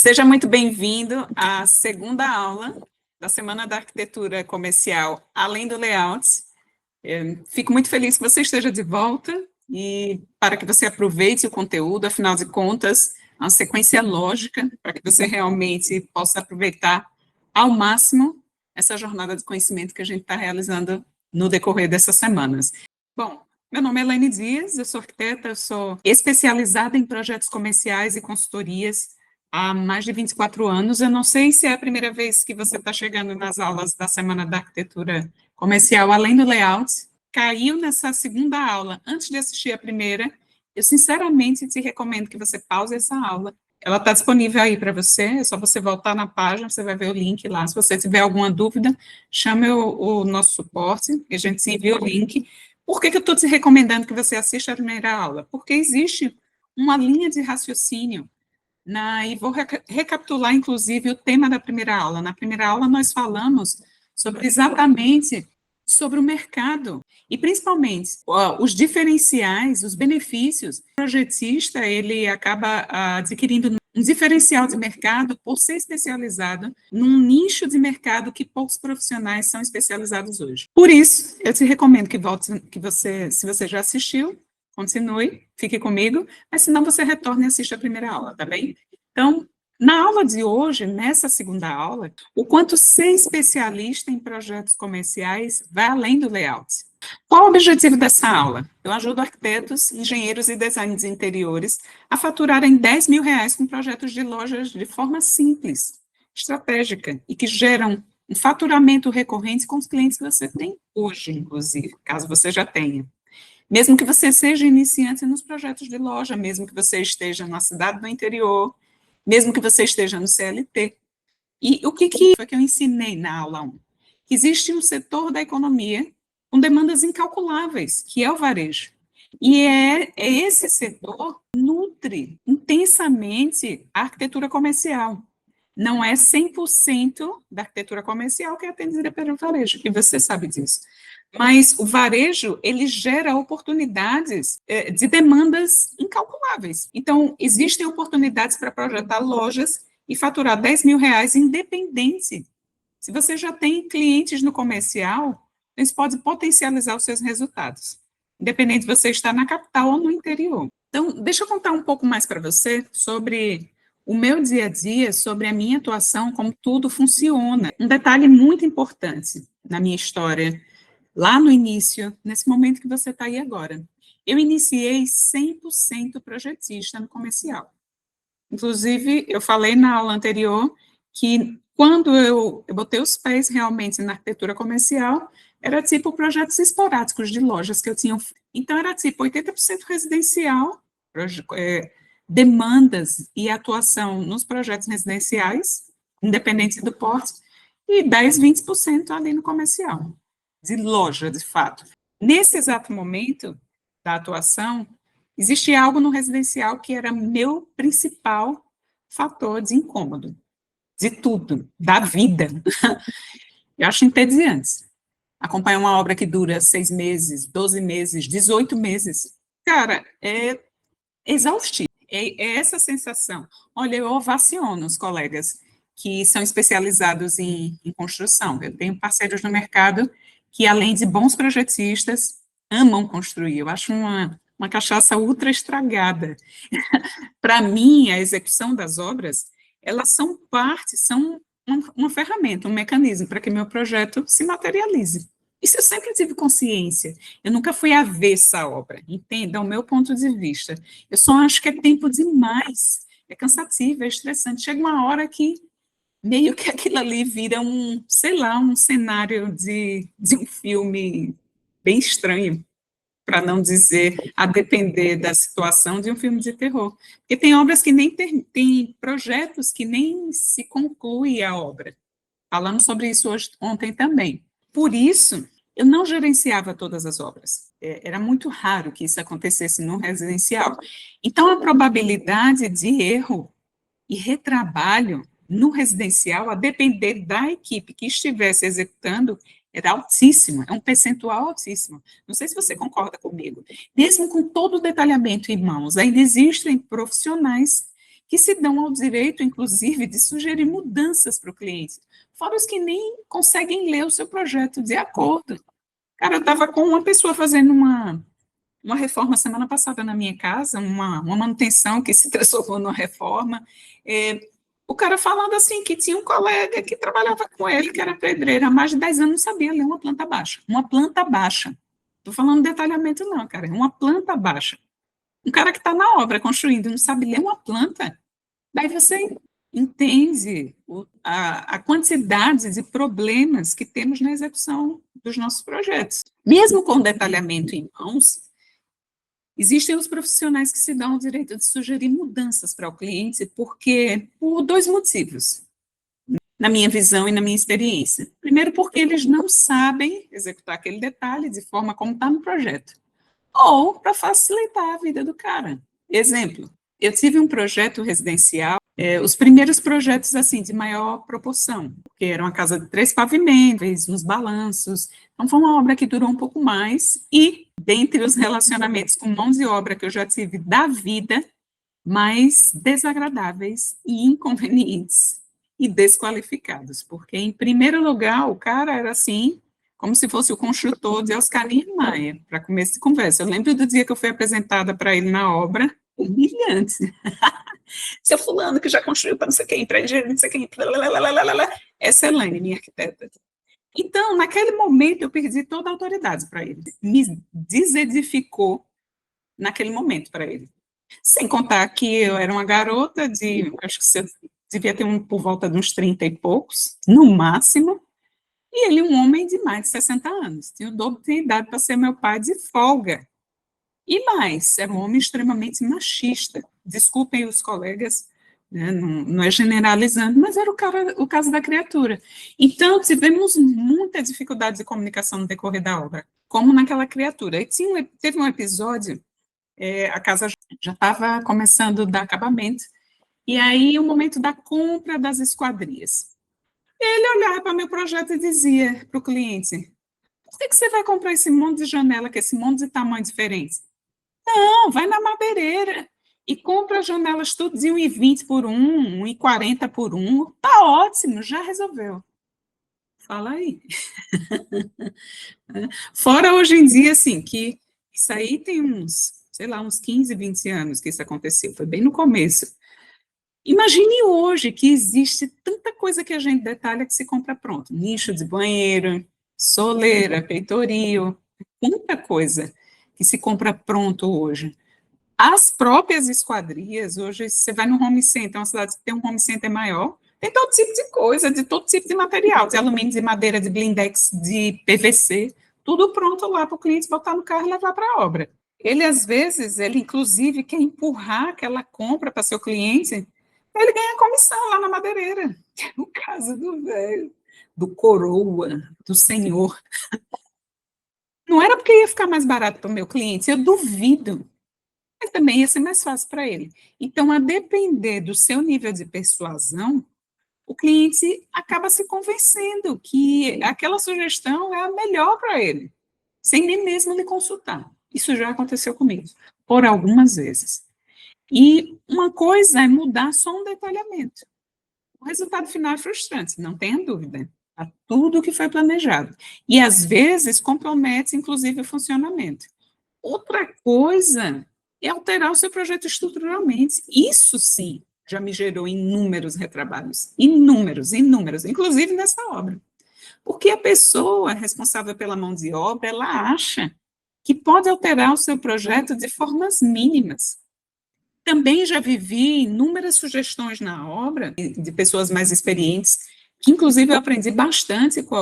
Seja muito bem-vindo à segunda aula da Semana da Arquitetura Comercial, além do layout. Fico muito feliz que você esteja de volta e para que você aproveite o conteúdo, afinal de contas, uma sequência lógica para que você realmente possa aproveitar ao máximo essa jornada de conhecimento que a gente está realizando no decorrer dessas semanas. Bom, meu nome é Elaine Dias, eu sou arquiteta, eu sou especializada em projetos comerciais e consultorias há mais de 24 anos. Eu não sei se é a primeira vez que você está chegando nas aulas da Semana da Arquitetura Comercial, além do layout. Caiu nessa segunda aula, antes de assistir a primeira, eu sinceramente te recomendo que você pause essa aula. Ela está disponível aí para você, é só você voltar na página, você vai ver o link lá. Se você tiver alguma dúvida, chame o nosso suporte, que a gente te envia o link. Por que eu estou te recomendando que você assista a primeira aula? Porque existe uma linha de raciocínio e vou recapitular, inclusive, o tema da primeira aula. Na primeira aula, nós falamos exatamente sobre o mercado, e principalmente os diferenciais, os benefícios. O projetista, ele acaba adquirindo um diferencial de mercado por ser especializado num nicho de mercado que poucos profissionais são especializados hoje. Por isso, eu te recomendo que se você já assistiu, continue, fique comigo, mas se não, você retorne e assista a primeira aula, tá bem? Então, na aula de hoje, nessa segunda aula, o quanto ser especialista em projetos comerciais vai além do layout. Qual o objetivo dessa aula? Eu ajudo arquitetos, engenheiros e designers de interiores a faturarem R$ 10.000 com projetos de lojas de forma simples, estratégica, e que geram um faturamento recorrente com os clientes que você tem hoje, inclusive, caso você já tenha. Mesmo que você seja iniciante nos projetos de loja, mesmo que você esteja na cidade do interior, mesmo que você esteja no CLT. E o que foi que eu ensinei na aula 1? Que existe um setor da economia com demandas incalculáveis, que é o varejo. E esse setor nutre intensamente a arquitetura comercial. Não é 100% da arquitetura comercial que é atendida pelo varejo, e você sabe disso. Mas o varejo, ele gera oportunidades de demandas incalculáveis. Então, existem oportunidades para projetar lojas e faturar R$ 10.000 independente. Se você já tem clientes no comercial, isso pode potencializar os seus resultados, independente de você estar na capital ou no interior. Então, deixa eu contar um pouco mais para você sobre o meu dia a dia, sobre a minha atuação, como tudo funciona. Um detalhe muito importante na minha história, lá no início, nesse momento que você está aí agora. Eu iniciei 100% projetista no comercial. Inclusive, eu falei na aula anterior que quando eu botei os pés realmente na arquitetura comercial, era tipo projetos esporádicos de lojas que eu tinha. Então, era tipo 80% residencial, demandas e atuação nos projetos residenciais, independente do porte, e 10, 20% ali no comercial, de loja, de fato. Nesse exato momento da atuação, existia algo no residencial que era meu principal fator de incômodo, de tudo, da vida. Eu acho entediante. Acompanhar uma obra que dura 6 meses, 12 meses, 18 meses, cara, é exaustivo. É essa sensação. Olha, eu ovaciono os colegas que são especializados em construção. Eu tenho parceiros no mercado que, além de bons projetistas, amam construir. Eu acho uma cachaça ultra estragada. Para mim, a execução das obras, elas são parte, são uma ferramenta, um mecanismo para que meu projeto se materialize. Isso eu sempre tive consciência. Eu nunca fui avessa à obra, entenda, o meu ponto de vista. Eu só acho que é tempo demais, é cansativo, é estressante. Chega uma hora que meio que aquilo ali vira sei lá, um cenário de um filme bem estranho, para não dizer, a depender da situação, de um filme de terror. Porque tem obras que nem tem projetos que nem se conclui a obra. Falamos sobre isso ontem também. Por isso, eu não gerenciava todas as obras. Era muito raro que isso acontecesse no residencial. Então, a probabilidade de erro e retrabalho no residencial, a depender da equipe que estivesse executando, era altíssimo, é um percentual altíssimo. Não sei se você concorda comigo. Mesmo com todo o detalhamento em mãos, ainda existem profissionais que se dão ao direito, inclusive, de sugerir mudanças para o cliente, fora os que nem conseguem ler o seu projeto de acordo. Cara, eu estava com uma pessoa fazendo uma reforma semana passada na minha casa, uma manutenção que se transformou numa reforma. O cara falando assim que tinha um colega que trabalhava com ele, que era pedreiro, há mais de 10 anos, não sabia ler uma planta baixa. Uma planta baixa. Estou falando de detalhamento, não, cara. É uma planta baixa. Um cara que está na obra construindo não sabe ler uma planta. Daí você entende a quantidade de problemas que temos na execução dos nossos projetos. Mesmo com detalhamento em mãos, existem os profissionais que se dão o direito de sugerir mudanças para o cliente, porque por dois motivos, na minha visão e na minha experiência. Primeiro, porque eles não sabem executar aquele detalhe de forma como está no projeto, ou para facilitar a vida do cara. Exemplo, eu tive um projeto residencial, os primeiros projetos assim de maior proporção, que era uma casa de 3 pavimentos, uns balanços, então foi uma obra que durou um pouco mais, e dentre os relacionamentos com mãos de obra que eu já tive da vida, mais desagradáveis e inconvenientes e desqualificados, porque em primeiro lugar o cara era assim, como se fosse o construtor de Oscar Niemeyer, para começo de conversa. Eu lembro do dia que eu fui apresentada para ele na obra, humilhante. Seu fulano que já construiu para não sei quem, para engenheiro, não sei quem, essa é Elaine, minha arquiteta. Então, naquele momento, eu perdi toda a autoridade para ele. Me desedificou naquele momento para ele. Sem contar que eu era uma garota de, acho que você devia ter por volta de uns 30 e poucos, no máximo, e ele um homem de mais de 60 anos. Tinha o dobro de idade para ser meu pai de folga. E mais, era um homem extremamente machista. Desculpem os colegas, né, não é generalizando, mas era o caso da criatura. Então, tivemos muita dificuldade de comunicação no decorrer da obra, como naquela criatura. E teve um episódio, a casa já estava começando a dar acabamento, e aí o momento da compra das esquadrias. Ele olhava para meu projeto e dizia para o cliente, por que você vai comprar esse monte de janela, com esse monte de tamanho diferente? Não, vai na madeireira e compra as janelas tudo de 1,20 por 1,40 por 1, tá ótimo, já resolveu. Fala aí. Fora hoje em dia, assim, que isso aí tem uns, sei lá, uns 15, 20 anos que isso aconteceu, foi bem no começo. Imagine hoje que existe tanta coisa que a gente detalha que se compra pronto, nicho de banheiro, soleira, peitoril, tanta coisa que se compra pronto hoje. As próprias esquadrias, hoje você vai no home center, uma cidade que tem um home center maior, tem todo tipo de coisa, de todo tipo de material, de alumínio, de madeira, de blindex, de PVC, tudo pronto lá para o cliente botar no carro e levar para a obra. Ele, às vezes, ele inclusive quer empurrar aquela compra para seu cliente, ele ganha comissão lá na madeireira. No caso do velho, do coroa, do senhor. Não era porque ia ficar mais barato para o meu cliente, eu duvido, mas também ia ser mais fácil para ele. Então, a depender do seu nível de persuasão, o cliente acaba se convencendo que aquela sugestão é a melhor para ele, sem nem mesmo lhe consultar. Isso já aconteceu comigo, por algumas vezes. E uma coisa é mudar só um detalhamento. O resultado final é frustrante, não tenha dúvida. Tá tudo o que foi planejado. E, às vezes, compromete, inclusive, o funcionamento. Outra coisa é alterar o seu projeto estruturalmente. Isso, sim, já me gerou inúmeros retrabalhos. Inúmeros, inúmeros, inclusive nessa obra. Porque a pessoa responsável pela mão de obra, ela acha que pode alterar o seu projeto de formas mínimas. Também já vivi inúmeras sugestões na obra de pessoas mais experientes, que inclusive eu aprendi bastante com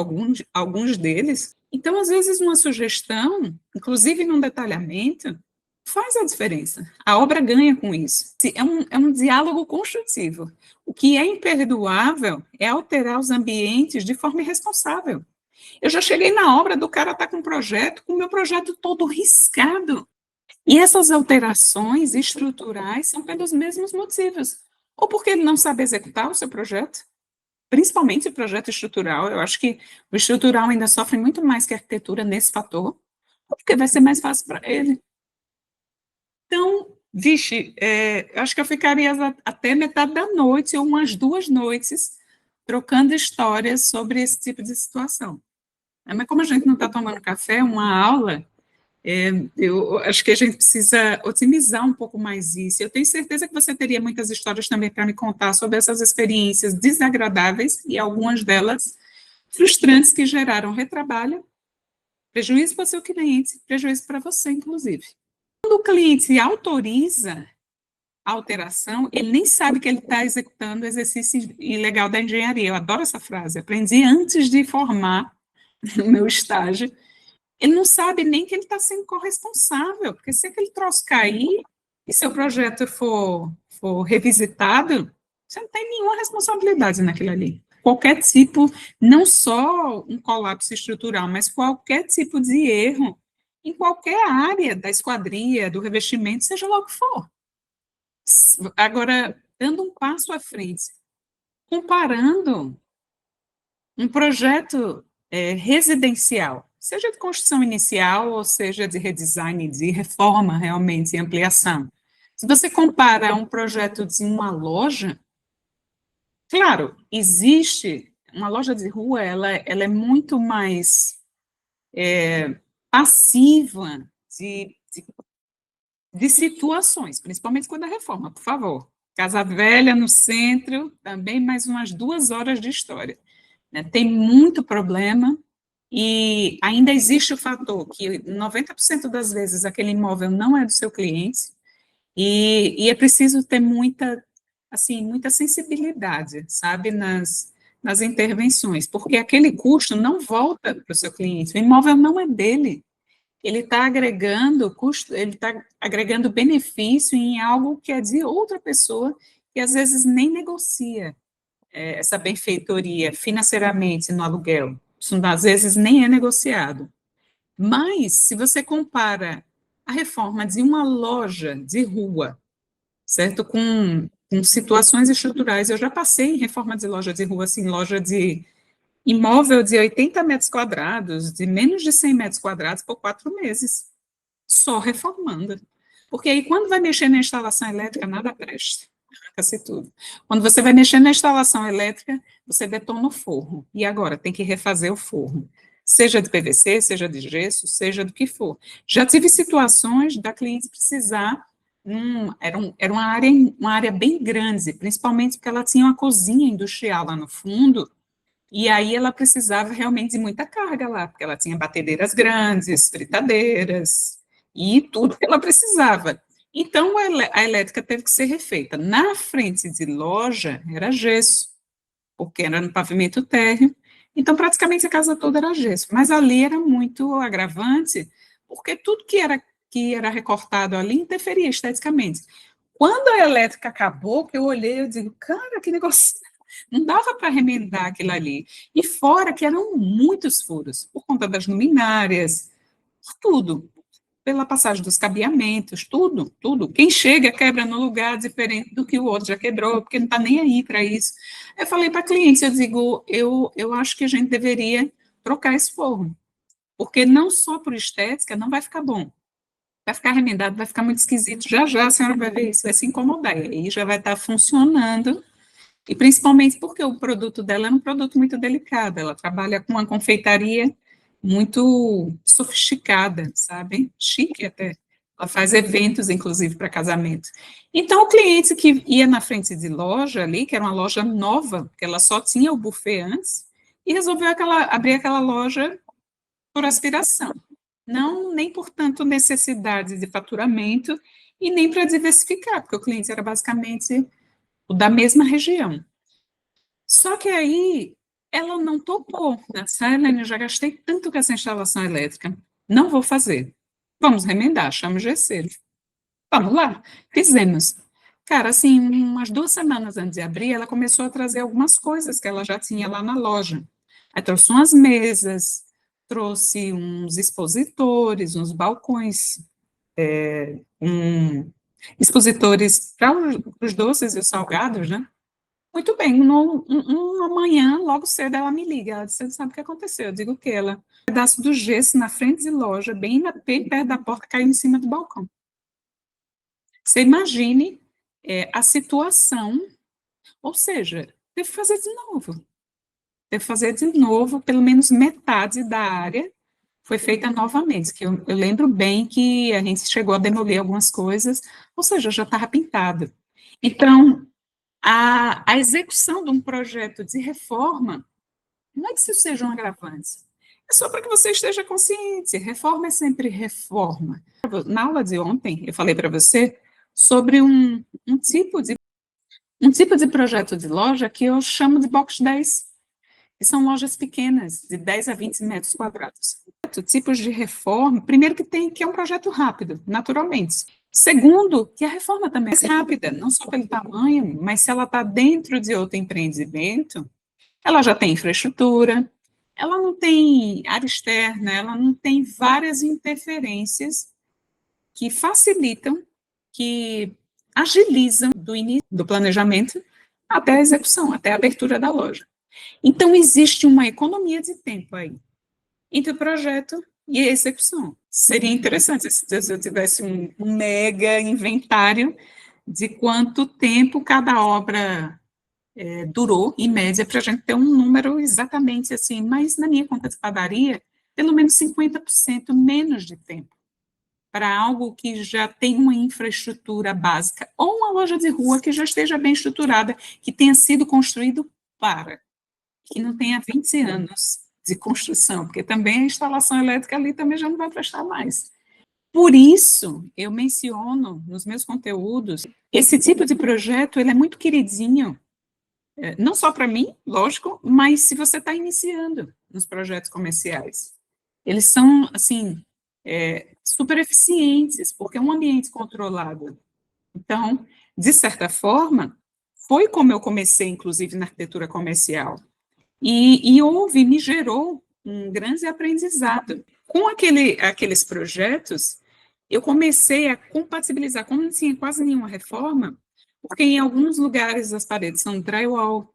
alguns deles. Então, às vezes, uma sugestão, inclusive num detalhamento, faz a diferença. A obra ganha com isso. É um diálogo construtivo. O que é imperdoável é alterar os ambientes de forma irresponsável. Eu já cheguei na obra do cara estar com um projeto, com o meu projeto todo riscado. E essas alterações estruturais são pelos mesmos motivos. Ou porque ele não sabe executar o seu projeto, principalmente o projeto estrutural. Eu acho que o estrutural ainda sofre muito mais que a arquitetura nesse fator, porque vai ser mais fácil para ele. Então, Vixe, acho que eu ficaria até metade da noite, ou umas 2 noites, trocando histórias sobre esse tipo de situação. Mas como a gente não está tomando café, uma aula, eu acho que a gente precisa otimizar um pouco mais isso. Eu tenho certeza que você teria muitas histórias também para me contar sobre essas experiências desagradáveis e algumas delas frustrantes que geraram retrabalho, prejuízo para o seu cliente, prejuízo para você, inclusive. Quando o cliente autoriza a alteração, ele nem sabe que ele está executando o exercício ilegal da engenharia. Eu adoro essa frase, aprendi antes de formar no meu estágio. Ele não sabe nem que ele está sendo corresponsável, porque se aquele troço cair e seu projeto for revisitado, você não tem nenhuma responsabilidade naquilo ali. Qualquer tipo, não só um colapso estrutural, mas qualquer tipo de erro em qualquer área da esquadria, do revestimento, seja lá o que for. Agora, dando um passo à frente, comparando um projeto residencial, seja de construção inicial, ou seja de redesign, de reforma realmente, e ampliação. Se você compara um projeto de uma loja, claro, existe, uma loja de rua, ela é muito mais passiva de situações, principalmente quando a reforma, por favor. Casa Velha no centro, também mais umas 2 horas de história. Né? Tem muito problema e ainda existe o fator que 90% das vezes aquele imóvel não é do seu cliente e é preciso ter muita, assim, muita sensibilidade, sabe, nas intervenções, porque aquele custo não volta para o seu cliente, o imóvel não é dele, ele está agregando custo, ele está agregando benefício em algo que é de outra pessoa que às vezes nem negocia essa benfeitoria financeiramente no aluguel. Isso às vezes nem é negociado. Mas se você compara a reforma de uma loja de rua, certo, com situações estruturais, eu já passei em reforma de loja de rua, assim, loja de imóvel de 80 metros quadrados, de menos de 100 metros quadrados por 4 meses só reformando. Porque aí, quando vai mexer na instalação elétrica, nada presta. Arranca-se tudo. Quando você vai mexer na instalação elétrica, você detona o forro. E agora, tem que refazer o forro. Seja de PVC, seja de gesso, seja do que for. Já tive situações da cliente precisar. Era uma área bem grande, principalmente porque ela tinha uma cozinha industrial lá no fundo, e aí ela precisava realmente de muita carga lá, porque ela tinha batedeiras grandes, fritadeiras, e tudo que ela precisava. Então, a elétrica teve que ser refeita. Na frente de loja, era gesso, porque era no pavimento térreo, então praticamente a casa toda era gesso. Mas ali era muito agravante, porque tudo que era recortado ali interferia esteticamente. Quando a elétrica acabou, que eu olhei, eu digo, cara, que negócio, não dava para remendar aquilo ali. E fora que eram muitos furos, por conta das luminárias, tudo, pela passagem dos cabeamentos, tudo, tudo. Quem chega quebra no lugar diferente do que o outro já quebrou, porque não está nem aí para isso. Eu falei para clientes, eu digo, eu acho que a gente deveria trocar esse forro, porque não só por estética não vai ficar bom, vai ficar remendado, vai ficar muito esquisito. Já já a senhora vai ver isso, vai se incomodar, e aí já vai estar funcionando, e principalmente porque o produto dela é um produto muito delicado, ela trabalha com uma confeitaria muito sofisticada, sabe? Chique até. Ela faz eventos, inclusive, para casamento. Então, o cliente que ia na frente de loja ali, que era uma loja nova, porque ela só tinha o buffet antes, e resolveu abrir aquela loja por aspiração. Não, nem por tanto necessidade de faturamento, e nem para diversificar, porque o cliente era basicamente o da mesma região. Só que aí ela não topou, né? Selene, eu já gastei tanto com essa instalação elétrica, não vou fazer. Vamos remendar, chama o gesseiro. Vamos lá, fizemos. Cara, assim, umas 2 semanas antes de abrir, ela começou a trazer algumas coisas que ela já tinha lá na loja. Aí trouxe umas mesas, trouxe uns expositores, uns balcões, expositores para os doces e os salgados, né? Muito bem, uma manhã, logo cedo, ela me liga. Ela disse: "Você sabe o que aconteceu?" Eu digo o que ela. Um pedaço do gesso na frente de loja, bem perto da porta, caiu em cima do balcão. Você imagine a situação, ou seja, teve que fazer de novo. Teve que fazer de novo, pelo menos metade da área foi feita novamente, que eu lembro bem que a gente chegou a demolir algumas coisas, ou seja, já estava pintado. Então, a execução de um projeto de reforma, não é que isso seja um agravante, é só para que você esteja consciente, reforma é sempre reforma. Na aula de ontem, eu falei para você sobre um tipo de projeto de loja que eu chamo de box 10, que são lojas pequenas, de 10 a 20 metros quadrados. Tipos de reforma, primeiro que é um projeto rápido, naturalmente. Segundo, que a reforma também é rápida, não só pelo tamanho, mas se ela está dentro de outro empreendimento, ela já tem infraestrutura, ela não tem área externa, ela não tem várias interferências que facilitam, que agilizam do início do planejamento até a execução, até a abertura da loja. Então, existe uma economia de tempo aí, entre o projeto e a execução. Seria interessante se eu tivesse um mega inventário de quanto tempo cada obra durou, em média, para a gente ter um número exatamente assim, mas na minha conta de padaria, pelo menos 50% menos de tempo para algo que já tem uma infraestrutura básica, ou uma loja de rua que já esteja bem estruturada, que tenha sido construído para, que não tenha 20 anos de construção, porque também a instalação elétrica ali também já não vai prestar mais. Por isso, eu menciono nos meus conteúdos, esse tipo de projeto, ele é muito queridinho, não só para mim, lógico, mas se você está iniciando nos projetos comerciais. Eles são, assim, super eficientes, porque é um ambiente controlado. Então, de certa forma, foi como eu comecei, inclusive, na arquitetura comercial. Me gerou um grande aprendizado. Com aqueles projetos, eu comecei a compatibilizar, como não tinha quase nenhuma reforma, porque em alguns lugares as paredes são drywall,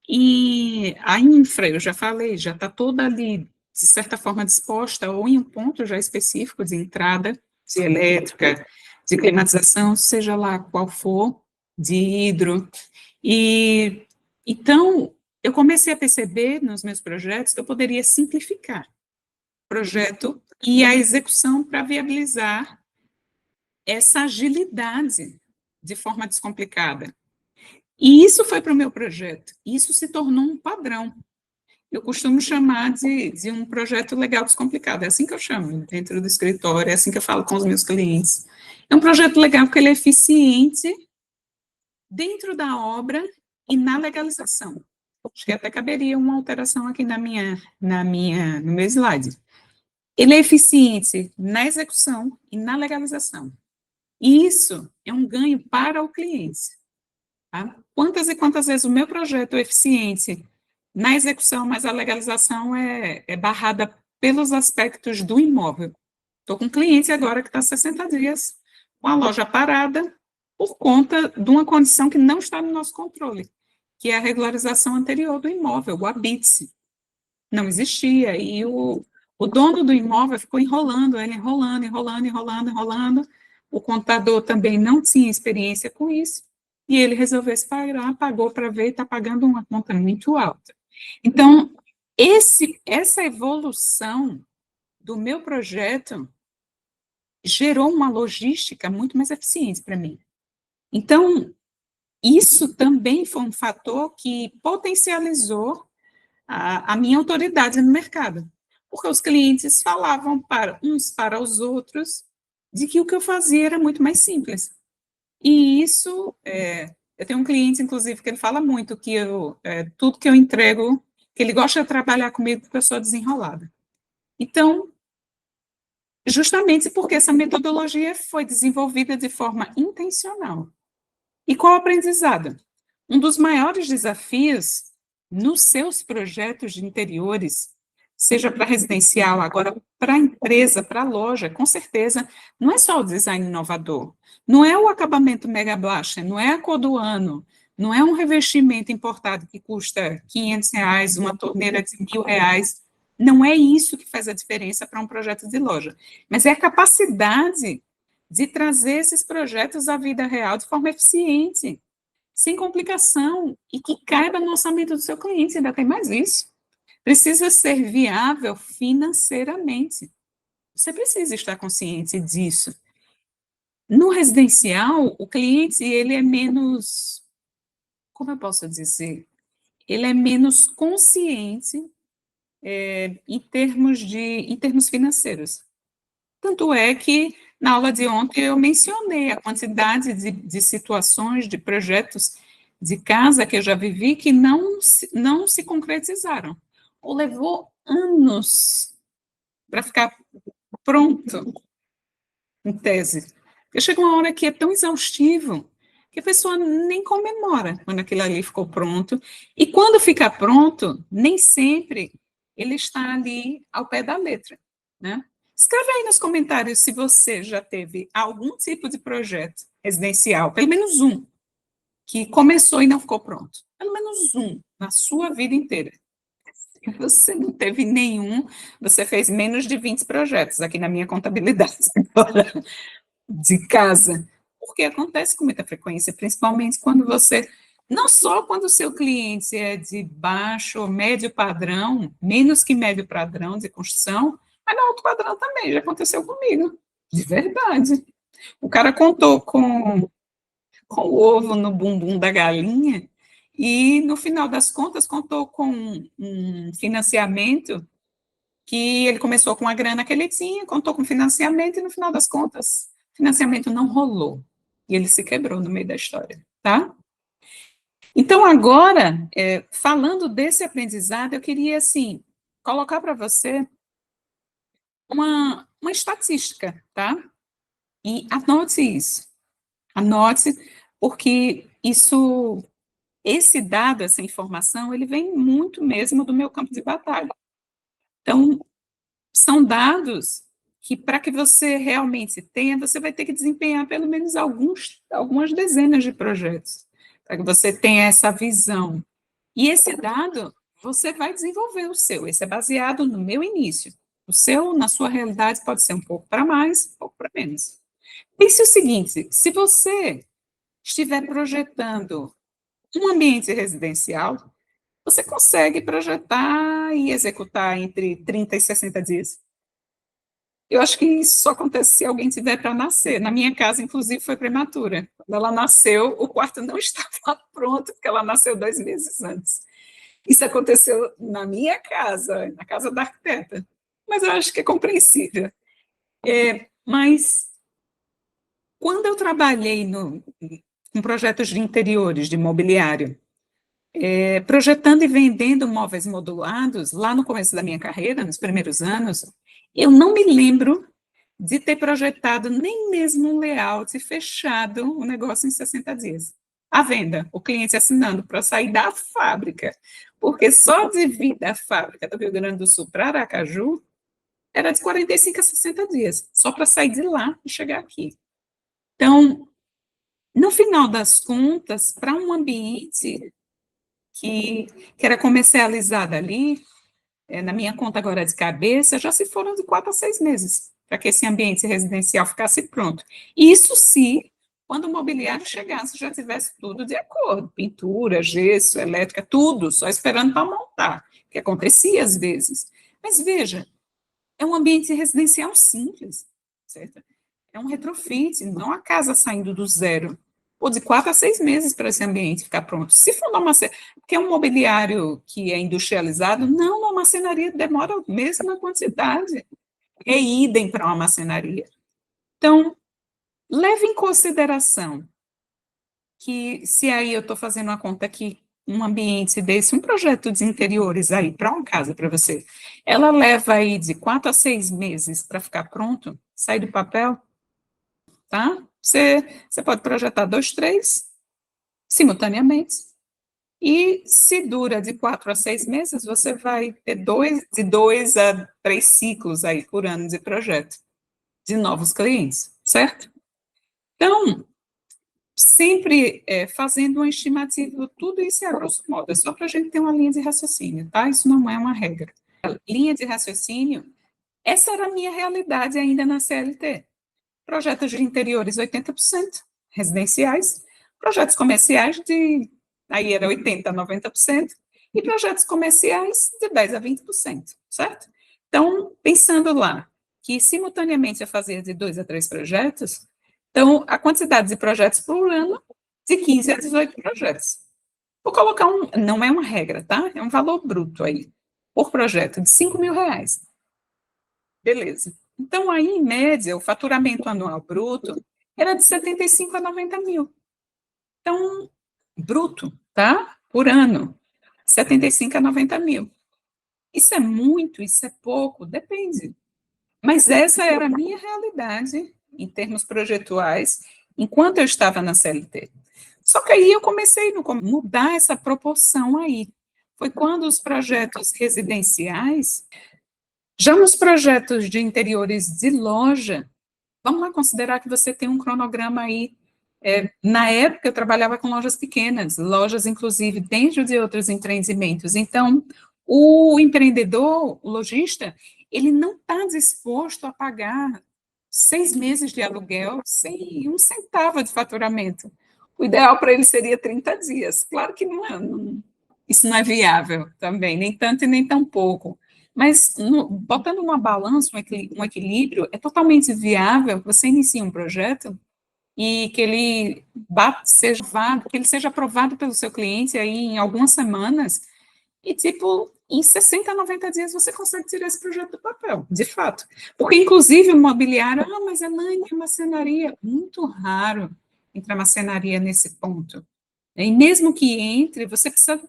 e a infra, eu já falei, já está toda ali, de certa forma, disposta, ou em um ponto já específico de entrada, de elétrica, de climatização, seja lá qual for, de hidro. E, então, eu comecei a perceber nos meus projetos que eu poderia simplificar o projeto e a execução para viabilizar essa agilidade de forma descomplicada. E isso foi para o meu projeto, isso se tornou um padrão. Eu costumo chamar de um projeto legal descomplicado, é assim que eu chamo dentro do escritório, é assim que eu falo com os meus clientes. É um projeto legal porque ele é eficiente dentro da obra e na legalização. Acho que até caberia uma alteração aqui no meu slide. Ele é eficiente na execução e na legalização. E isso é um ganho para o cliente. Tá? Quantas e quantas vezes o meu projeto é eficiente na execução, mas a legalização é barrada pelos aspectos do imóvel. Estou com um cliente agora que está 60 dias com a loja parada por conta de uma condição que não está no nosso controle, que é a regularização anterior do imóvel, o habite. Não existia, e o dono do imóvel ficou enrolando, ele enrolando. O contador também não tinha experiência com isso, e ele resolveu se pagar, pagou para ver e está pagando uma conta muito alta. Então, essa evolução do meu projeto gerou uma logística muito mais eficiente para mim. Então, isso também foi um fator que potencializou a minha autoridade no mercado, porque os clientes falavam uns para os outros de que o que eu fazia era muito mais simples. E isso, eu tenho um cliente, inclusive, que ele fala muito que tudo que eu entrego, que ele gosta de trabalhar comigo porque eu sou desenrolada. Então, justamente porque essa metodologia foi desenvolvida de forma intencional. E qual o aprendizado? Um dos maiores desafios nos seus projetos de interiores, seja para residencial, agora para empresa, para loja, com certeza, não é só o design inovador, não é o acabamento mega blaster, não é a cor do ano, não é um revestimento importado que custa R$ 500, uma torneira de R$ 1.000, não é isso que faz a diferença para um projeto de loja, mas é a capacidade de trazer esses projetos à vida real de forma eficiente, sem complicação, e que caiba no orçamento do seu cliente, ainda tem mais isso. Precisa ser viável financeiramente. Você precisa estar consciente disso. No residencial, o cliente, ele é menos, como eu posso dizer? Ele é menos consciente em termos financeiros. Tanto é que, na aula de ontem, eu mencionei a quantidade de situações, de projetos de casa que eu já vivi que não se concretizaram, ou levou anos para ficar pronto, em tese. Porque chega uma hora que é tão exaustivo que a pessoa nem comemora quando aquilo ali ficou pronto. E quando fica pronto, nem sempre ele está ali ao pé da letra, né? Escreve aí nos comentários se você já teve algum tipo de projeto residencial, pelo menos um, que começou e não ficou pronto. Pelo menos um na sua vida inteira. Se você não teve nenhum, você fez menos de 20 projetos aqui na minha contabilidade agora, de casa. Porque acontece com muita frequência, principalmente quando você, não só quando o seu cliente é de baixo ou médio padrão, menos que médio padrão de construção, mas no alto padrão também, já aconteceu comigo, de verdade. O cara contou com o ovo no bumbum da galinha e, no final das contas, contou com um financiamento que ele começou com a grana que ele tinha, contou com financiamento e, no final das contas, o financiamento não rolou. E ele se quebrou no meio da história, tá? Então, agora, falando desse aprendizado, eu queria, assim, colocar para você uma estatística, tá? E anote isso. Anote, porque esse dado, essa informação, ele vem muito mesmo do meu campo de batalha. Então, são dados que, para que você realmente tenha, você vai ter que desempenhar pelo menos algumas dezenas de projetos, para que você tenha essa visão. E esse dado, você vai desenvolver o seu, esse é baseado no meu início. O seu, na sua realidade, pode ser um pouco para mais, um pouco para menos. Pense o seguinte, se você estiver projetando um ambiente residencial, você consegue projetar e executar entre 30 e 60 dias. Eu acho que isso só acontece se alguém tiver para nascer. Na minha casa, inclusive, foi prematura. Quando ela nasceu, o quarto não estava pronto, porque ela nasceu 2 meses antes. Isso aconteceu na minha casa, na casa da arquiteta. Mas eu acho que é compreensível. Mas, quando eu trabalhei com projetos de interiores, de mobiliário, projetando e vendendo móveis modulados, lá no começo da minha carreira, nos primeiros anos, eu não me lembro de ter projetado nem mesmo um layout fechado o negócio em 60 dias. À venda, o cliente assinando para sair da fábrica, porque só de vir da fábrica do Rio Grande do Sul para Aracaju era de 45 a 60 dias, só para sair de lá e chegar aqui. Então, no final das contas, para um ambiente que era comercializado ali, na minha conta agora de cabeça, já se foram de 4 a 6 meses para que esse ambiente residencial ficasse pronto. Isso se, quando o mobiliário chegasse, já tivesse tudo de acordo, pintura, gesso, elétrica, tudo, só esperando para montar, que acontecia às vezes. Mas veja, é um ambiente residencial simples, certo? É um retrofit, não a casa saindo do zero. Ou de 4 a 6 meses para esse ambiente ficar pronto. Se for numa porque é um mobiliário que é industrializado, não, uma marcenaria demora a mesma quantidade. É idem para uma marcenaria. Então, leve em consideração que, se aí eu estou fazendo uma conta aqui, um ambiente desse, um projeto de interiores aí, para uma casa para você, ela leva aí de 4 a 6 meses para ficar pronto, sai do papel, tá? Você pode projetar 2, 3 simultaneamente. E se dura de 4 a 6 meses, você vai ter de 2 a 3 ciclos aí por ano de projeto, de novos clientes, certo? Então, sempre fazendo uma estimativa, tudo isso é a grosso modo, é só para a gente ter uma linha de raciocínio, tá? Isso não é uma regra. A linha de raciocínio, essa era a minha realidade ainda na CLT. projetos de interiores 80%, residenciais, projetos comerciais aí era 80% a 90%, e projetos comerciais de 10% a 20%, certo? Então, pensando lá, que simultaneamente eu fazia de 2 a 3 projetos, então, a quantidade de projetos por ano, de 15 a 18 projetos. Vou colocar não é uma regra, tá? É um valor bruto aí, por projeto, de R$ 5.000. Beleza. Então, aí, em média, o faturamento anual bruto era de 75 a 90 mil. Então, bruto, tá? Por ano, 75 a 90 mil. Isso é muito, isso é pouco, depende. Mas essa era a minha realidade, em termos projetuais, enquanto eu estava na CLT. Só que aí eu comecei a mudar essa proporção aí. Foi quando os projetos residenciais, já nos projetos de interiores de loja, vamos lá considerar que você tem um cronograma aí. Na época, eu trabalhava com lojas pequenas, lojas, inclusive, dentro de outros empreendimentos. Então, o empreendedor, o lojista, ele não está disposto a pagar 6 meses de aluguel sem um centavo de faturamento. O ideal para ele seria 30 dias. Claro que não é, isso não é viável também, nem tanto e nem tão pouco. Mas, botando uma balança, um equilíbrio, é totalmente viável que você inicie um projeto e que ele seja aprovado pelo seu cliente aí em algumas semanas, e tipo, em 60 a 90 dias você consegue tirar esse projeto do papel, de fato. Porque, inclusive, o mobiliário, mas Elaine, é marcenaria, muito raro entrar marcenaria nesse ponto. E mesmo que entre, você precisa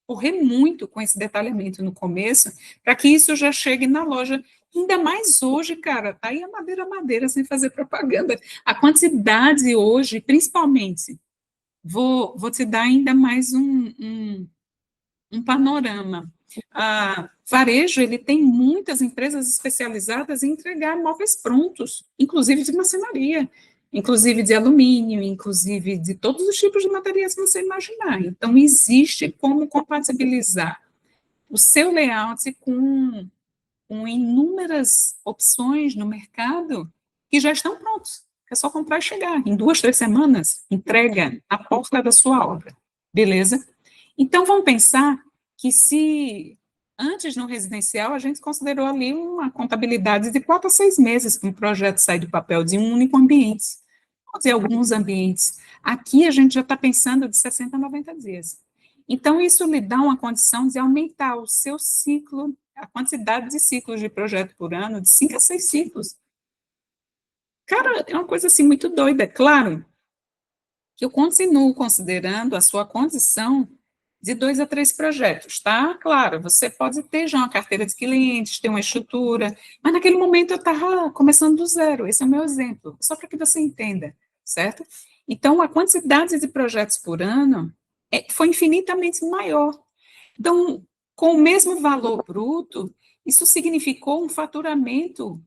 correr muito com esse detalhamento no começo, para que isso já chegue na loja. Ainda mais hoje, cara, tá aí a madeira, sem fazer propaganda. A quantidade hoje, principalmente, vou te dar ainda mais um panorama. Varejo, ele tem muitas empresas especializadas em entregar móveis prontos, inclusive de marcenaria, inclusive de alumínio, inclusive de todos os tipos de materiais que você imaginar. Então, existe como compatibilizar o seu layout com inúmeras opções no mercado que já estão prontos. É só comprar e chegar. Em 2, 3 semanas, entrega a porta da sua obra. Beleza? Então, vamos pensar que se antes no residencial a gente considerou ali uma contabilidade de 4 a 6 meses para um projeto sair do papel de um único ambiente, ou de alguns ambientes. Aqui a gente já está pensando de 60 a 90 dias. Então, isso lhe dá uma condição de aumentar o seu ciclo, a quantidade de ciclos de projeto por ano, de 5 a 6 ciclos. Cara, é uma coisa assim muito doida. Claro que eu continuo considerando a sua condição de 2 a 3 projetos, tá? Claro, você pode ter já uma carteira de clientes, ter uma estrutura, mas naquele momento eu estava começando do zero, esse é o meu exemplo, só para que você entenda, certo? Então, a quantidade de projetos por ano foi infinitamente maior. Então, com o mesmo valor bruto, isso significou um faturamento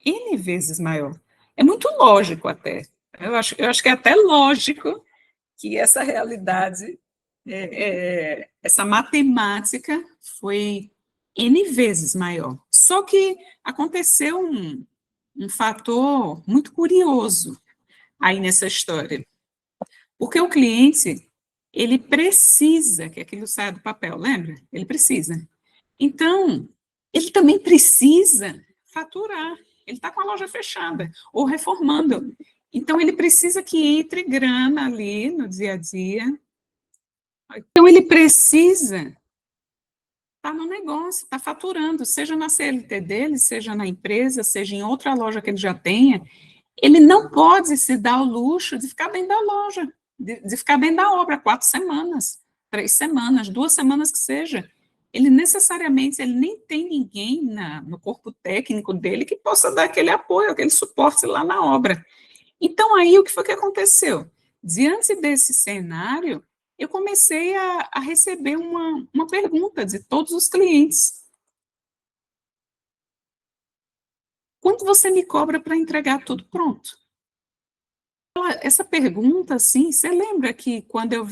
N vezes maior. É muito lógico até. Eu acho que é até lógico que essa realidade, essa matemática foi N vezes maior. Só que aconteceu um fator muito curioso aí nessa história. Porque o cliente, ele precisa que aquilo saia do papel, lembra? Ele precisa. Então, ele também precisa faturar. Ele está com a loja fechada ou reformando. Então, ele precisa que entre grana ali no dia a dia. Então, ele precisa estar no negócio, estar faturando, seja na CLT dele, seja na empresa, seja em outra loja que ele já tenha. Ele não pode se dar o luxo de ficar dentro da loja, de ficar dentro da obra 4 semanas, 3 semanas, 2 semanas que seja. Ele necessariamente, ele nem tem ninguém no corpo técnico dele que possa dar aquele apoio, aquele suporte lá na obra. Então, aí, o que foi que aconteceu? Diante desse cenário, eu comecei a receber uma pergunta de todos os clientes. Quanto você me cobra para entregar tudo pronto? Essa pergunta, assim, você lembra que quando eu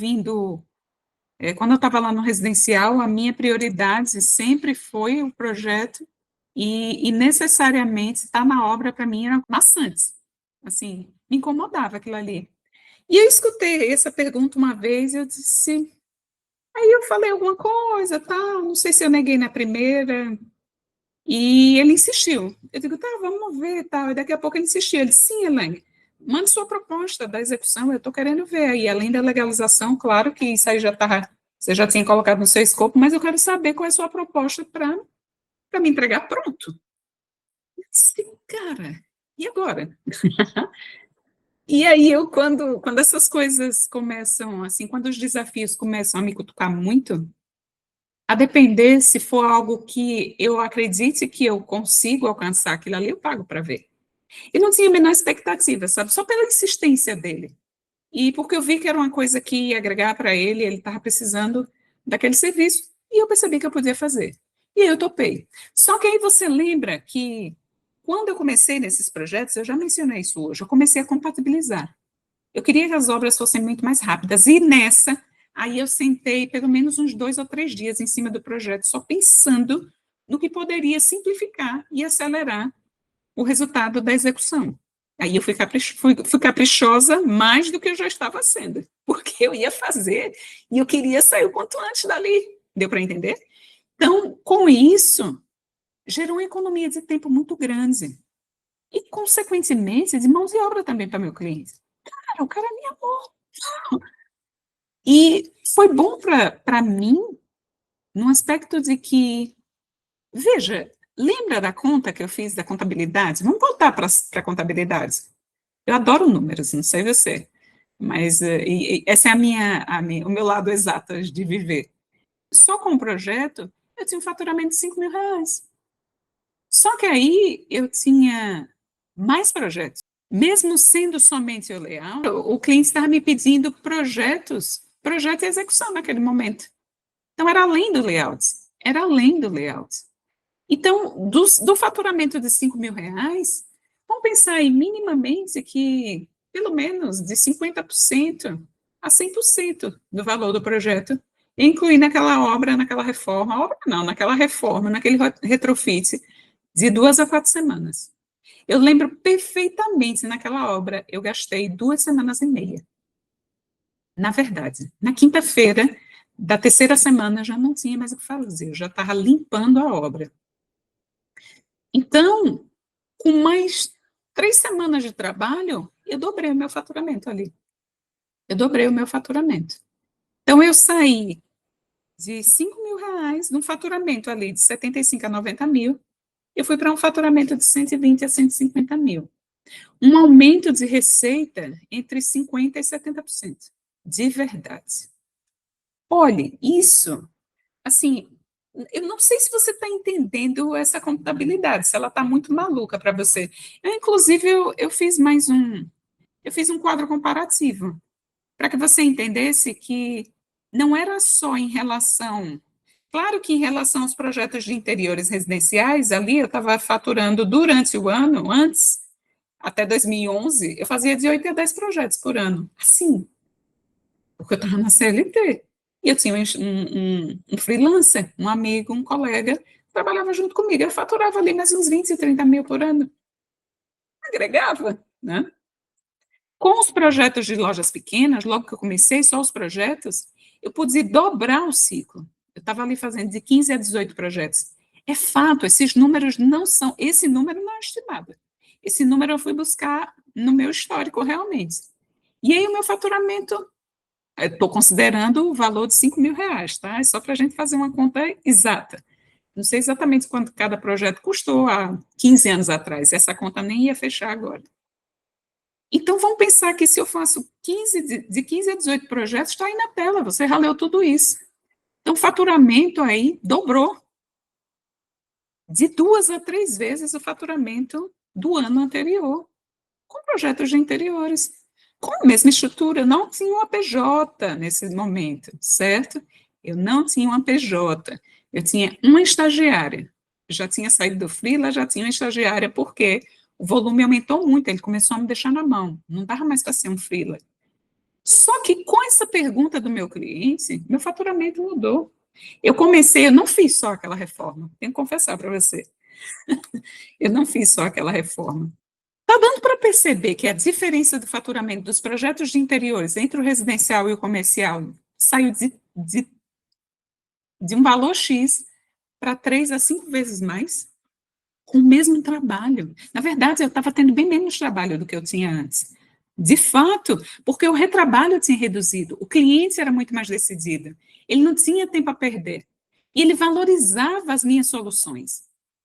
quando eu estava lá no residencial, a minha prioridade sempre foi o projeto e necessariamente estar na obra para mim era maçante. assim, me incomodava aquilo ali. E eu escutei essa pergunta uma vez, eu disse, aí eu falei alguma coisa, tal, não sei se eu neguei na primeira, e ele insistiu. Eu digo, tá, vamos ver, tal, e daqui a pouco ele insistiu, ele disse, sim, Elaine, mande sua proposta da execução, eu estou querendo ver, e além da legalização, claro que isso aí já está, você já tinha colocado no seu escopo, mas eu quero saber qual é a sua proposta para me entregar pronto. Eu disse, cara, e agora? E aí quando essas coisas começam, assim, quando os desafios começam a me cutucar muito, a depender se for algo que eu acredite que eu consigo alcançar aquilo ali, eu pago para ver. E não tinha a menor expectativa, sabe? Só pela insistência dele. E porque eu vi que era uma coisa que ia agregar para ele estava precisando daquele serviço, e eu percebi que eu podia fazer. E aí eu topei. Só que aí você lembra que, quando eu comecei nesses projetos, eu já mencionei isso hoje, eu comecei a compatibilizar. Eu queria que as obras fossem muito mais rápidas, e nessa, aí eu sentei pelo menos uns 2 ou 3 dias em cima do projeto, só pensando no que poderia simplificar e acelerar o resultado da execução. Aí eu fui caprichosa mais do que eu já estava sendo, porque eu ia fazer e eu queria sair o quanto antes dali. Deu para entender? Então, com isso, gerou uma economia de tempo muito grande. E, consequentemente, de mãos de obra também para meu cliente. Cara, o cara me amou. E foi bom para mim, no aspecto de que, veja, lembra da conta que eu fiz da contabilidade? Vamos voltar para a contabilidade. Eu adoro números, não sei você, mas essa é o meu lado exato de viver. Só com o projeto, eu tinha um faturamento de R$ 5.000. Só que aí eu tinha mais projetos. Mesmo sendo somente o layout, o cliente estava me pedindo projeto e execução naquele momento. Então, era além do layout. Era além do layout. Então, do faturamento de R$ 5.000, vamos pensar aí minimamente que pelo menos de 50% a 100% do valor do projeto, incluir naquela obra, naquela reforma, obra não, naquela reforma, naquele retrofit, de 2 a 4 semanas. Eu lembro perfeitamente, naquela obra, eu gastei 2 semanas e meia. Na verdade, na quinta-feira da terceira semana, já não tinha mais o que fazer, eu já estava limpando a obra. Então, com mais 3 semanas de trabalho, eu dobrei o meu faturamento ali. Eu dobrei o meu faturamento. Então, eu saí de R$ 5.000, num faturamento ali de 75 a 90 mil, eu fui para um faturamento de 120 a 150 mil. Um aumento de receita entre 50% e 70%, de verdade. Olhe, isso, assim, eu não sei se você está entendendo essa contabilidade, se ela está muito maluca para você. Inclusive, eu fiz eu fiz um quadro comparativo, para que você entendesse que não era só em relação. Claro que em relação aos projetos de interiores residenciais, ali eu estava faturando durante o ano, antes, até 2011, eu fazia de 8 a 10 projetos por ano. Assim, porque eu estava na CLT. E eu tinha um freelancer, um amigo, um colega, que trabalhava junto comigo. Eu faturava ali mais uns 20, 30 mil por ano. Agregava, né? Com os projetos de lojas pequenas, logo que eu comecei, só os projetos, eu pude dobrar o ciclo. Eu estava ali fazendo de 15 a 18 projetos. É fato, esses números não são, esse número não é estimado. Esse número eu fui buscar no meu histórico realmente. E aí o meu faturamento, estou considerando o valor de R$ 5.000, tá? É só para a gente fazer uma conta exata. Não sei exatamente quanto cada projeto custou há 15 anos atrás, essa conta nem ia fechar agora. Então, vamos pensar que se eu faço de 15 a 18 projetos, está aí na tela, você já leu tudo isso. Então, o faturamento aí dobrou de 2 a 3 vezes o faturamento do ano anterior, com projetos de interiores, com a mesma estrutura. Eu não tinha uma PJ nesse momento, certo? Eu não tinha uma PJ, eu tinha uma estagiária. Já tinha saído do freela, já tinha uma estagiária, porque o volume aumentou muito, ele começou a me deixar na mão, não dava mais para ser um freela. Só que com essa pergunta do meu cliente, meu faturamento mudou. Eu não fiz só aquela reforma, tenho que confessar para você. Eu não fiz só aquela reforma. Está dando para perceber que a diferença do faturamento dos projetos de interiores entre o residencial e o comercial saiu de um valor X para 3 a 5 vezes mais, com o mesmo trabalho. Na verdade, eu estava tendo bem menos trabalho do que eu tinha antes. De fato, porque o retrabalho tinha reduzido, o cliente era muito mais decidido, ele não tinha tempo a perder, e ele valorizava as minhas soluções.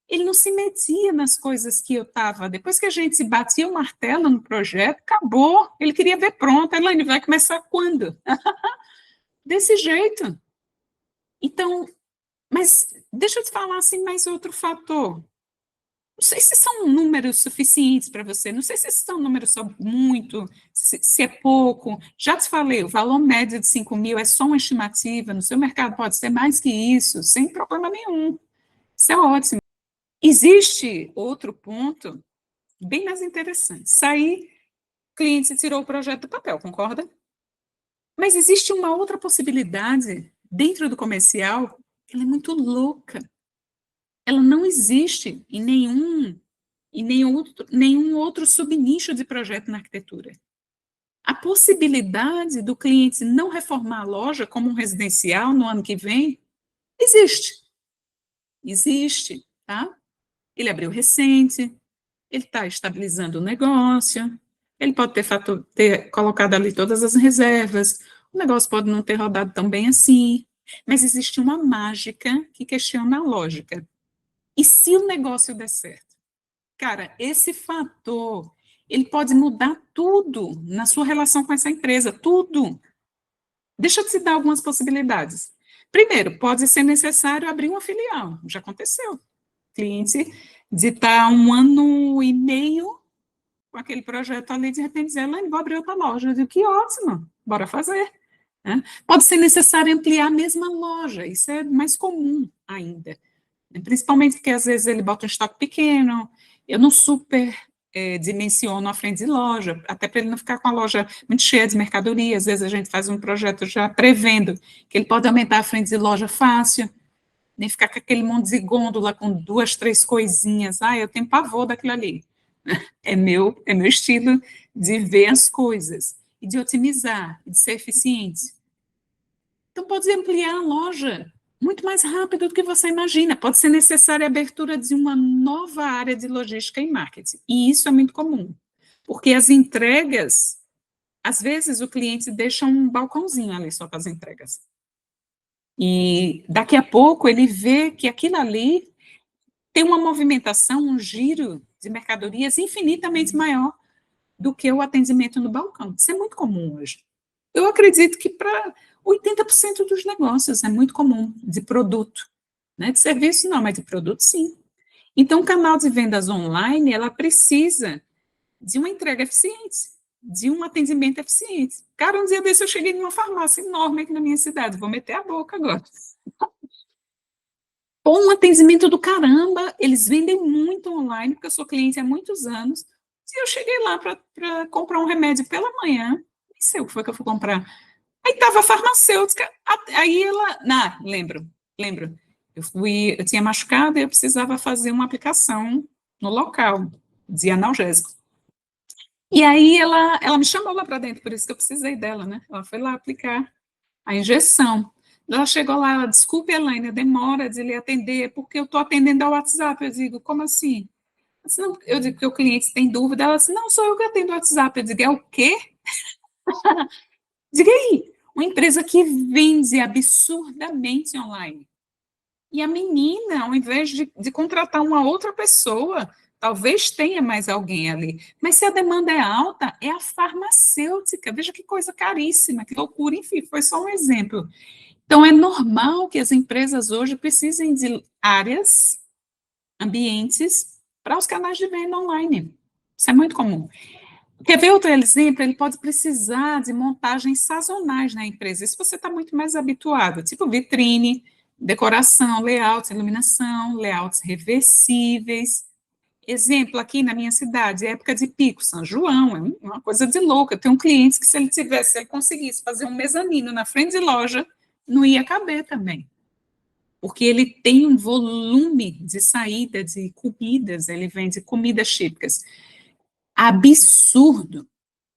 Ele não se metia nas coisas que eu estava. Depois que a gente batia o martelo no projeto, acabou. Ele queria ver pronto. Elaine, vai começar quando? Desse jeito. Então, mas deixa eu te falar assim mais outro fator. Não sei se são números suficientes para você, não sei se são números só muito, se é pouco. Já te falei, o valor médio de 5 mil é só uma estimativa, no seu mercado pode ser mais que isso, sem problema nenhum. Isso é ótimo. Existe outro ponto bem mais interessante. Sair, o cliente tirou o projeto do papel, concorda? Mas existe uma outra possibilidade dentro do comercial, ela é muito louca. Ela não existe nenhum outro subnicho de projeto na arquitetura. A possibilidade do cliente não reformar a loja como um residencial no ano que vem, existe. Existe, tá? Ele abriu recente, ele está estabilizando o negócio, ele pode ter colocado ali todas as reservas, o negócio pode não ter rodado tão bem assim, mas existe uma mágica que questiona a lógica. E se o negócio der certo? Cara, esse fator, ele pode mudar tudo na sua relação com essa empresa, tudo. Deixa eu te dar algumas possibilidades. Primeiro, pode ser necessário abrir uma filial, já aconteceu. Cliente de estar 1 ano e meio com aquele projeto ali, de repente dizer, Elaine, vou abrir outra loja. Eu digo, que ótimo, bora fazer. Né? Pode ser necessário ampliar a mesma loja, isso é mais comum ainda. Principalmente porque às vezes ele bota um estoque pequeno, eu não super dimensiono a frente de loja, até para ele não ficar com a loja muito cheia de mercadoria, às vezes a gente faz um projeto já prevendo que ele pode aumentar a frente de loja fácil, nem ficar com aquele monte de gôndola com 2, 3 coisinhas, eu tenho pavor daquilo ali. É meu estilo de ver as coisas, e de otimizar, e de ser eficiente. Então, pode ampliar a loja muito mais rápido do que você imagina. Pode ser necessária a abertura de uma nova área de logística e marketing. E isso é muito comum. Porque as entregas, às vezes o cliente deixa um balcãozinho ali só para as entregas. E daqui a pouco ele vê que aquilo ali tem uma movimentação, um giro de mercadorias infinitamente maior do que o atendimento no balcão. Isso é muito comum hoje. Eu acredito que para 80% dos negócios é muito comum, de produto. Né? De serviço não, mas de produto sim. Então, o canal de vendas online, ela precisa de uma entrega eficiente, de um atendimento eficiente. Cara, um dia desse eu cheguei numa farmácia enorme aqui na minha cidade, vou meter a boca agora. Com um atendimento do caramba, eles vendem muito online, porque eu sou cliente há muitos anos, e eu cheguei lá para comprar um remédio pela manhã, nem sei o que foi que eu fui comprar. Aí estava a farmacêutica, aí ela, lembro, eu tinha machucado e eu precisava fazer uma aplicação no local, de analgésico. E aí ela me chamou lá para dentro, por isso que eu precisei dela, né? Ela foi lá aplicar a injeção. Ela chegou lá, ela, desculpe, Elaine, demora de lhe atender, porque eu estou atendendo ao WhatsApp. Eu digo, como assim? Não, eu digo que o cliente tem dúvida. Ela disse, não, sou eu que atendo o WhatsApp. Eu digo, é o quê? Diga aí, uma empresa que vende absurdamente online. E a menina, ao invés de contratar uma outra pessoa, talvez tenha mais alguém ali. Mas se a demanda é alta, é a farmacêutica. Veja que coisa caríssima, que loucura. Enfim, foi só um exemplo. Então, é normal que as empresas hoje precisem de áreas, ambientes, para os canais de venda online. Isso é muito comum. Quer ver outro exemplo? Ele pode precisar de montagens sazonais na empresa. Isso você está muito mais habituado, tipo vitrine, decoração, layout, iluminação, layouts reversíveis. Exemplo, aqui na minha cidade, época de pico, São João, é uma coisa de louca. Tem um cliente que se ele conseguisse fazer um mezanino na frente de loja, não ia caber também. Porque ele tem um volume de saída de comidas, ele vende comidas típicas. absurdo.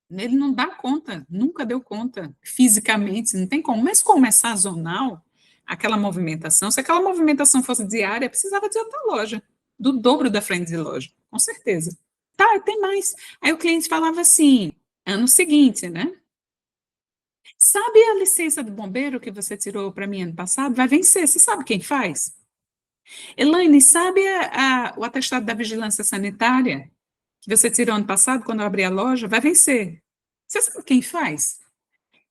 Ele não dá conta, nunca deu conta fisicamente, não tem como. Mas como é sazonal, aquela movimentação, se aquela movimentação fosse diária, precisava de outra loja, do dobro da frente de loja, com certeza. Tá, tem mais. Aí o cliente falava assim, ano seguinte, né? Sabe a licença do bombeiro que você tirou para mim ano passado? Vai vencer. Você sabe quem faz? Elaine, sabe o atestado da vigilância sanitária que você tirou ano passado, quando eu abri a loja? Vai vencer. Você sabe quem faz?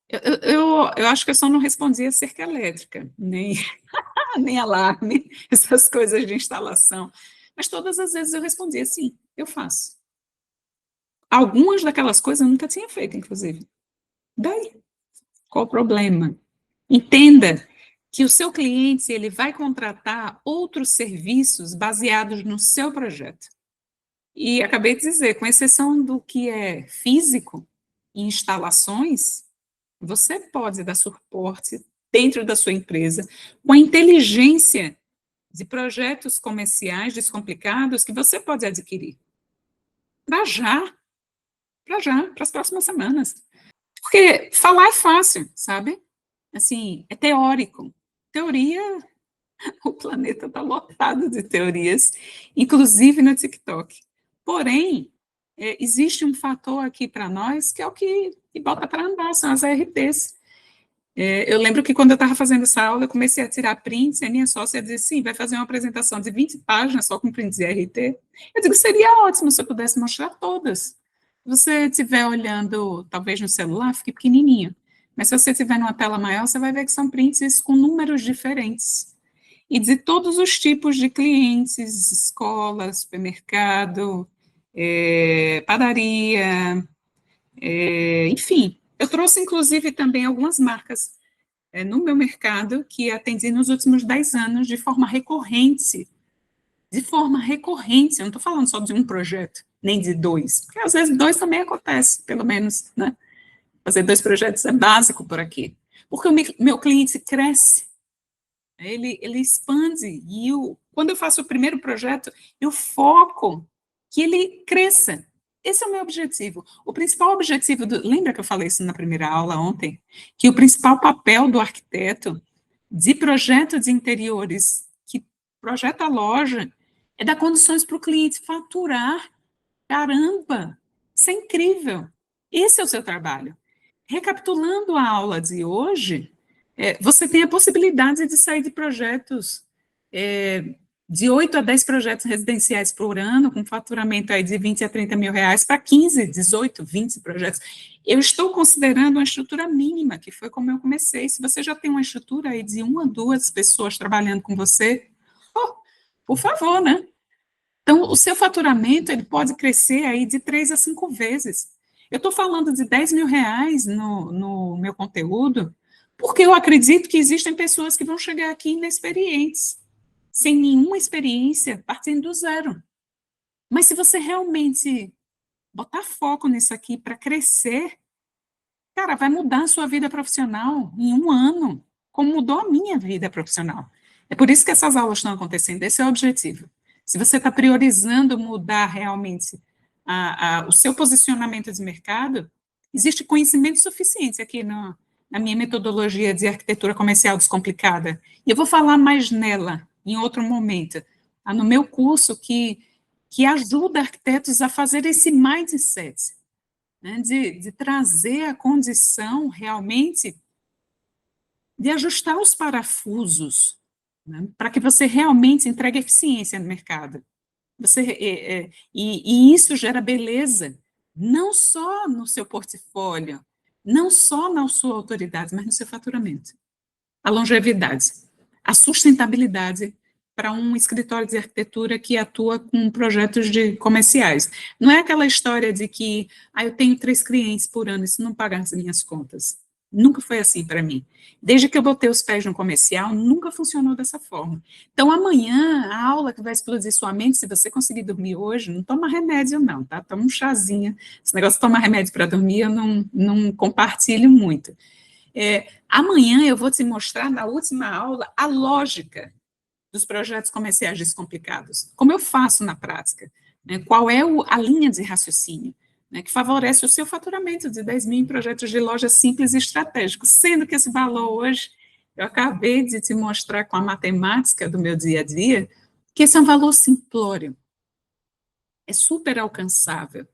Eu acho que eu só não respondia cerca elétrica, nem alarme, essas coisas de instalação. Mas todas as vezes eu respondia sim, eu faço. Algumas daquelas coisas eu nunca tinha feito, inclusive. Daí, qual o problema? Entenda que o seu cliente ele vai contratar outros serviços baseados no seu projeto. E acabei de dizer, com exceção do que é físico e instalações, você pode dar suporte dentro da sua empresa com a inteligência de projetos comerciais descomplicados que você pode adquirir. Para já, para as próximas semanas. Porque falar é fácil, sabe? Assim, é teórico. Teoria, o planeta está lotado de teorias, inclusive no TikTok. Porém, existe um fator aqui para nós que é o que bota para andar, são as ARTs. Eu lembro que quando eu estava fazendo essa aula, eu comecei a tirar prints, e a minha sócia disse, sim, vai fazer uma apresentação de 20 páginas só com prints de ART. Eu digo, seria ótimo se eu pudesse mostrar todas. Se você estiver olhando, talvez no celular, fique pequenininho. Mas se você estiver numa tela maior, você vai ver que são prints com números diferentes. E de todos os tipos de clientes, escola, supermercado, padaria, enfim. Eu trouxe, inclusive, também algumas marcas no meu mercado que atendi nos últimos 10 anos de forma recorrente. De forma recorrente, eu não estou falando só de um projeto, nem de dois, porque às vezes dois também acontece, pelo menos, né? Fazer 2 projetos é básico por aqui. Porque o meu cliente cresce, ele expande, e quando eu faço o primeiro projeto, eu foco que ele cresça. Esse é o meu objetivo. O principal objetivo lembra que eu falei isso na primeira aula ontem? Que o principal papel do arquiteto de projeto de interiores que projeta a loja é dar condições para o cliente faturar. Caramba, isso é incrível. Esse é o seu trabalho. Recapitulando a aula de hoje, você tem a possibilidade de sair de projetos, de 8 a 10 projetos residenciais por ano, com faturamento aí de 20 a 30 mil reais, para 15, 18, 20 projetos. Eu estou considerando uma estrutura mínima, que foi como eu comecei. Se você já tem uma estrutura aí de 1 a 2 pessoas trabalhando com você, por favor, né? Então, o seu faturamento, ele pode crescer aí de 3 a 5 vezes. Eu estou falando de 10 mil reais no meu conteúdo, porque eu acredito que existem pessoas que vão chegar aqui inexperientes, sem nenhuma experiência, partindo do zero. Mas se você realmente botar foco nisso aqui para crescer, cara, vai mudar a sua vida profissional em 1 ano, como mudou a minha vida profissional. É por isso que essas aulas estão acontecendo, esse é o objetivo. Se você está priorizando mudar realmente o seu posicionamento de mercado, existe conhecimento suficiente aqui na minha metodologia de arquitetura comercial descomplicada. E eu vou falar mais nela em outro momento. No meu curso que ajuda arquitetos a fazer esse mindset, né, de trazer a condição realmente de ajustar os parafusos, né, para que você realmente entregue eficiência no mercado. E isso gera beleza, não só no seu portfólio, não só na sua autoridade, mas no seu faturamento. A longevidade, a sustentabilidade para um escritório de arquitetura que atua com projetos comerciais. Não é aquela história de que eu tenho 3 clientes por ano, isso não paga as minhas contas. Nunca foi assim para mim. Desde que eu botei os pés no comercial, nunca funcionou dessa forma. Então, amanhã, a aula que vai explodir sua mente, se você conseguir dormir hoje, não toma remédio não, tá? Toma um chazinho. Esse negócio de tomar remédio para dormir, eu não compartilho muito. Amanhã eu vou te mostrar, na última aula, a lógica dos projetos comerciais descomplicados. Como eu faço na prática? né, qual é a linha de raciocínio, né, que favorece o seu faturamento de 10 mil em projetos de loja simples e estratégicos, sendo que esse valor hoje, eu acabei de te mostrar com a matemática do meu dia a dia, que esse é um valor simplório, é super alcançável,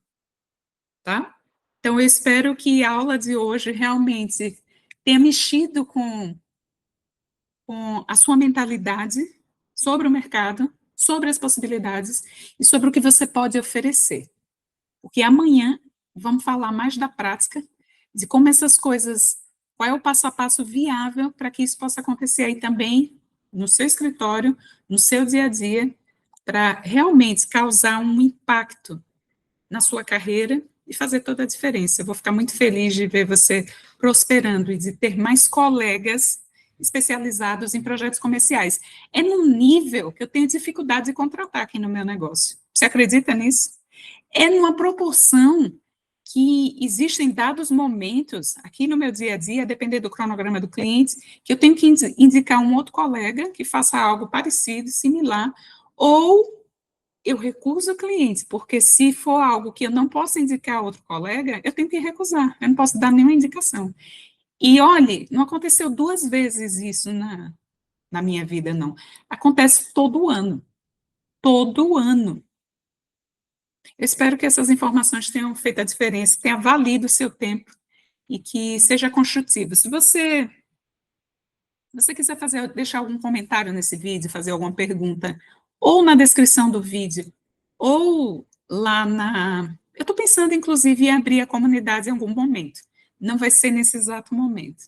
tá? Então, eu espero que a aula de hoje realmente tenha mexido com a sua mentalidade sobre o mercado, sobre as possibilidades e sobre o que você pode oferecer. Porque amanhã vamos falar mais da prática, de como essas coisas, qual é o passo a passo viável para que isso possa acontecer aí também no seu escritório, no seu dia a dia, para realmente causar um impacto na sua carreira e fazer toda a diferença. Eu vou ficar muito feliz de ver você prosperando e de ter mais colegas especializados em projetos comerciais. É num nível que eu tenho dificuldade de contratar aqui no meu negócio. Você acredita nisso? É numa proporção que existem dados momentos, aqui no meu dia a dia, a depender do cronograma do cliente, que eu tenho que indicar um outro colega que faça algo parecido, similar, ou eu recuso o cliente, porque se for algo que eu não posso indicar a outro colega, eu tenho que recusar, eu não posso dar nenhuma indicação. E olhe, não aconteceu 2 vezes isso na minha vida, não. Acontece todo ano. Todo ano. Eu espero que essas informações tenham feito a diferença, tenha valido o seu tempo e que seja construtivo. Se você quiser deixar algum comentário nesse vídeo, fazer alguma pergunta, ou na descrição do vídeo, ou lá na... Eu estou pensando, inclusive, em abrir a comunidade em algum momento. Não vai ser nesse exato momento.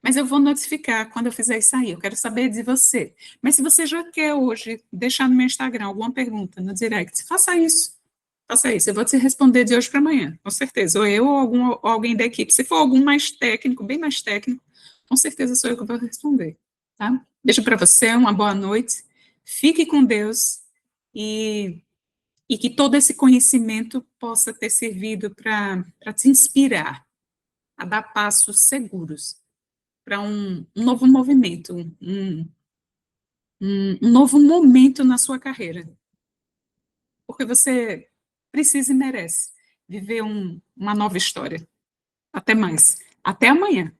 Mas eu vou notificar quando eu fizer isso aí. Eu quero saber de você. Mas se você já quer hoje deixar no meu Instagram alguma pergunta no direct, faça isso. Faça isso. Eu vou te responder de hoje para amanhã, com certeza. Ou eu ou alguém da equipe. Se for algum mais técnico, bem mais técnico, com certeza sou eu que vou responder, tá? Beijo para você, uma boa noite, fique com Deus e que todo esse conhecimento possa ter servido para te inspirar a dar passos seguros para um novo movimento, um novo momento na sua carreira, porque você precisa e merece viver uma nova história. Até mais. Até amanhã.